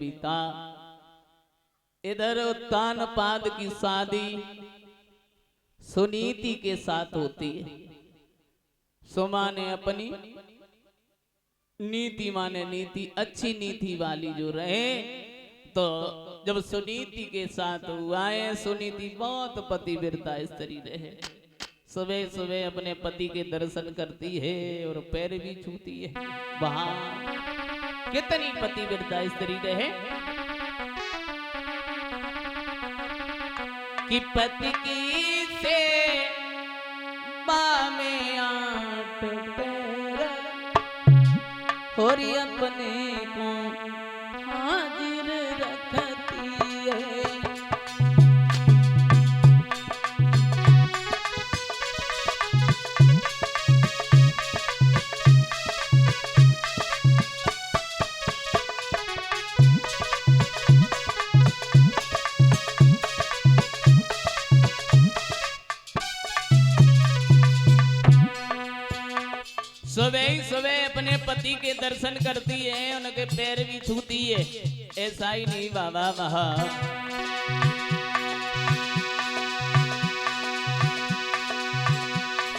बीता। इधर उत्तान पाद की शादी सुनीति के साथ होती है। सुमा ने अपनी नीति माने नीति, अच्छी नीति वाली जो रहे, तो जब सुनीति के साथ हुआ है, सुनीति बहुत पतिव्रता स्त्री रहे। सुबह सुबह अपने पति के दर्शन करती है और पैर भी छूती है। वहां कितनी पतिव्रता स्त्री रहे कि पति की सेवा में 8 पैर और अपने को हाजिर रखती है। सुबह ही सुबह अपने पति के दर्शन करती है, उनके पैर भी छूती है। ऐसा ही नहीं बाबा महा,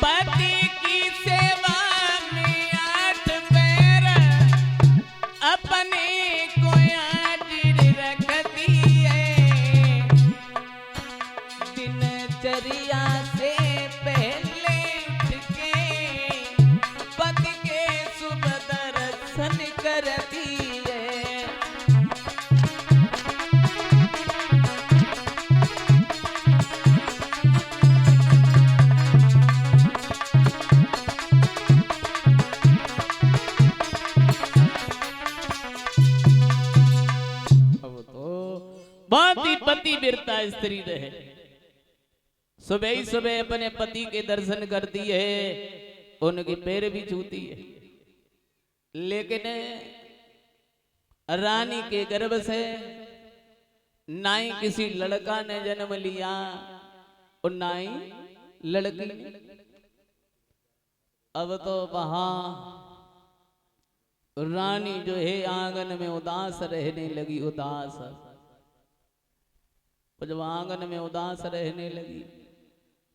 पति की सेवा में 8 पैर अपने को हाजिर रखती है। दिनचर्या से पहले पति के शुभ दर्शन करती है। अब तो बहुत ही पतिव्रता स्त्री रहे। सुबह ही सुबह अपने पति के दर्शन करती है, उनके पैर भी छूती है। लेकिन रानी के गर्भ से ना ही किसी लड़का ने जन्म लिया और ना ही लड़की। अब तो वहां रानी जो है आंगन में उदास रहने लगी। उदास, जब आंगन में उदास रहने लगी,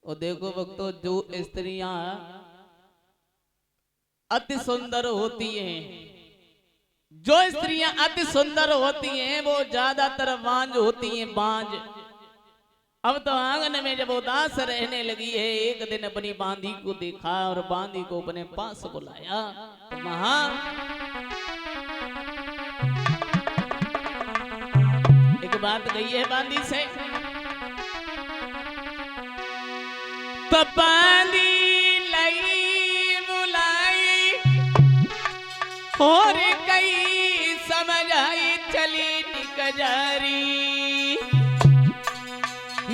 और देखो भक्तों, जो स्त्रियां अति सुंदर होती हैं, जो स्त्रियां अति सुंदर होती हैं, वो ज्यादातर बांझ होती हैं, बांझ। अब तो आंगन में जब उदास रहने लगी है, एक दिन अपनी बांधी को देखा और बांधी को अपने पास बुलाया। तो वहां एक बात कही है बांधी से, तो बांधी और कई समझ आई चली निकजारी,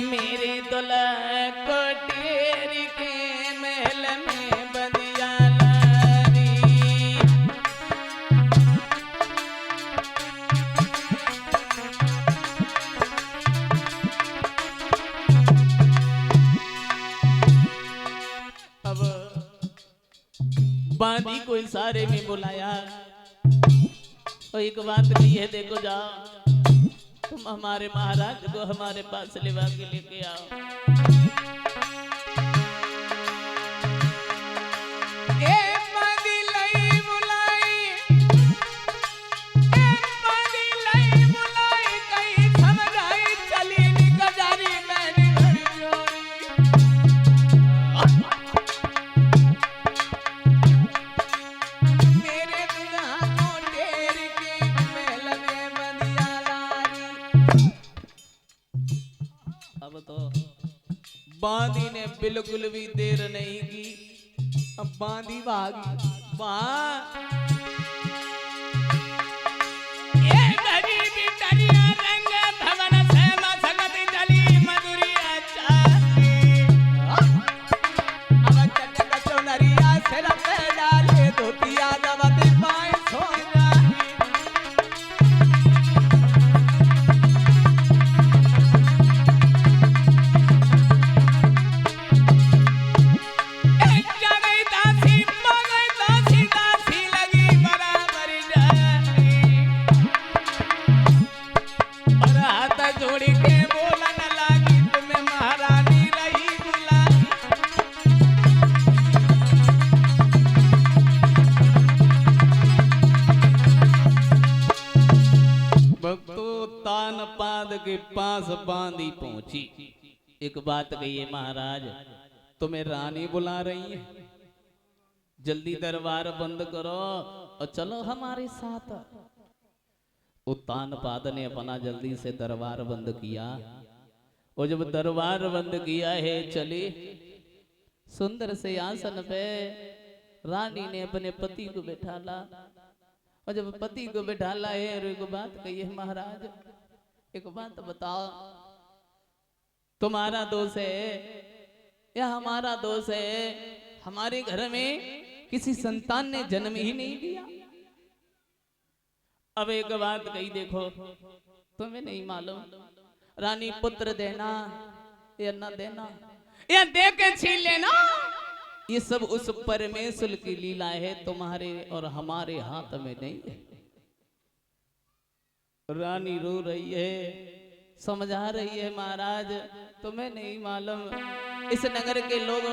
मेरे दुल्हा को टेर के महल में बंदिया लारी। अब बांधी को इशारे में बुलाया और एक बात कही है, देखो जाओ तुम हमारे महाराज को हमारे पास लेवा के लेके आओ। बांधी ने बिल्कुल भी देर नहीं की, अब बांधी भागी। तान पाद के पास बांधी पहुंची। एक बात कहिए महाराज, तुम्हें रानी बुला रही है, जल्दी दरबार बंद करो और चलो हमारे साथ। उत्तानपाद ने अपना जल्दी से दरबार बंद किया, और जब दरबार बंद किया है चली सुंदर से आसन पे रानी ने अपने पति को बैठाला। और जब पति को बैठाला है और एक बात कही है महाराज, एक बात बताओ, तुम्हारा दोष है या हमारा दोष है? हमारे घर में किसी संतान ने जन्म ही नहीं दिया। अब एक बात कही, देखो तुम्हें नहीं मालूम रानी पुत्र देना या न देना या दे के छीन लेना, ये सब उस परमेश्वर की लीला है, तुम्हारे और हमारे हाथ में नहीं है। रानी रो रही है, समझा रही है महाराज तुम्हें नहीं मालूम, इस नगर के लोग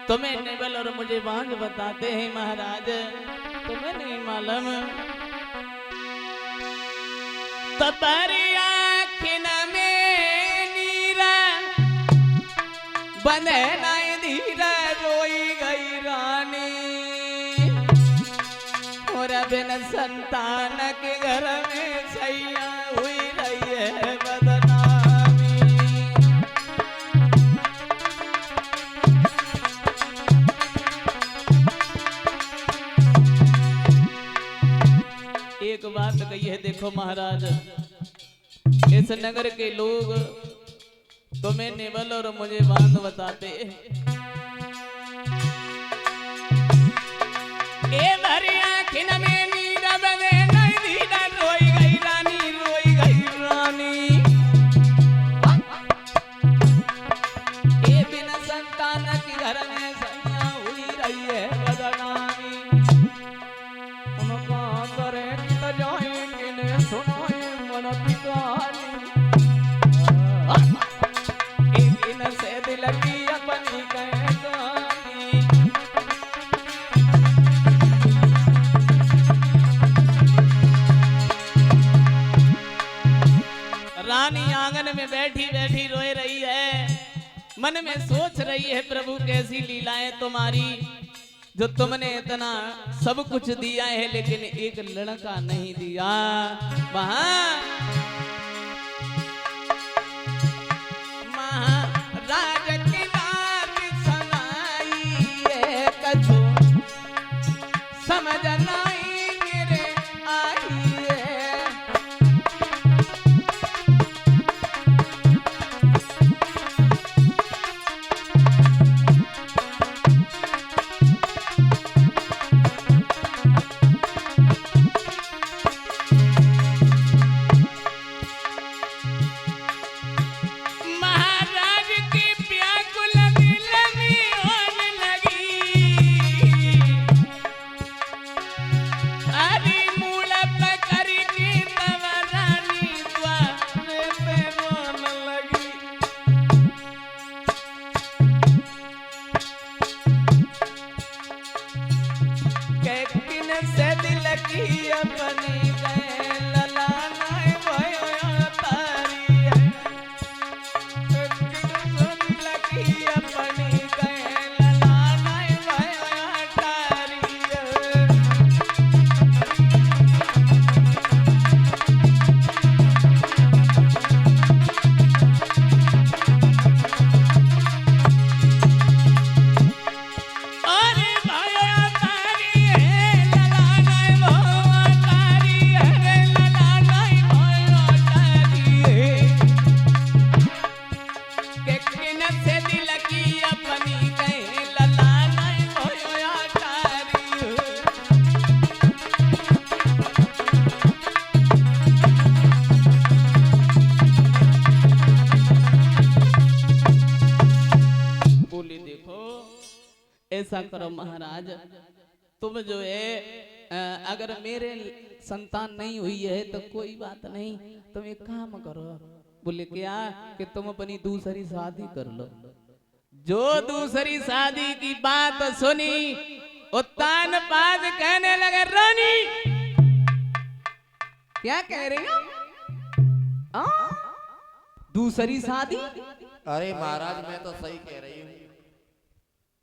तुम्हें नेवल और मुझे बांझ बताते हैं महाराज, तुम्हें नहीं मालूम। तबरी आँखिन में नीरा बंधे नाई धीरा, रोई गई रानी और बिन संतान के घर में सैया हुई रही है बदनामी। एक बात कही है, देखो महाराज, इस नगर के लोग तुम्हें नेवल और मुझे बांध बताते हैं। ए भरी आँखिन में नीरा बंधे नाई धीरा, रोई गई रानी, रोई गई रानी। ए बिना संतान के घर में सैया हुई रही है बदनामी। उनका करे कित जाए किने सुनाए मन की कहानी, से दिल की अपनी कहानी। रानी आंगन में बैठी बैठी रोए रही है, मन में सोच रही है प्रभु कैसी लीलाएं तुम्हारी, जो तुमने इतना सब कुछ दिया है लेकिन एक लड़का नहीं दिया। वहां समझ नहीं मेरे आई है। महाराज की व्याकुल दिल में होने लगी, से दिल की अपनी ललानाए भयो तारी है, दिल की अपनी ललानाए भयो तारी है। ऐसा करो महाराज, तुम जो है अगर मेरे संतान नहीं हुई है तो कोई बात नहीं, तुम एक काम करो। बोले क्या? कि तुम अपनी दूसरी शादी कर लो। जो दूसरी शादी की बात सुनी उत्तानपाद कहने लगे, रानी क्या कह रही हो? दूसरी शादी? अरे महाराज मैं तो सही कह रही हूँ।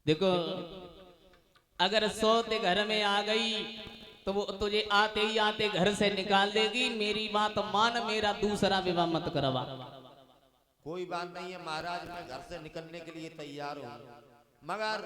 देखो अगर 100 ते घर में आ गई तो वो तुझे आते ही आते घर से निकाल देगी। मेरी बात मान, मेरा दूसरा विवाह मत करवा। कोई बात नहीं है महाराज, मैं घर से निकलने के लिए तैयार हूँ, मगर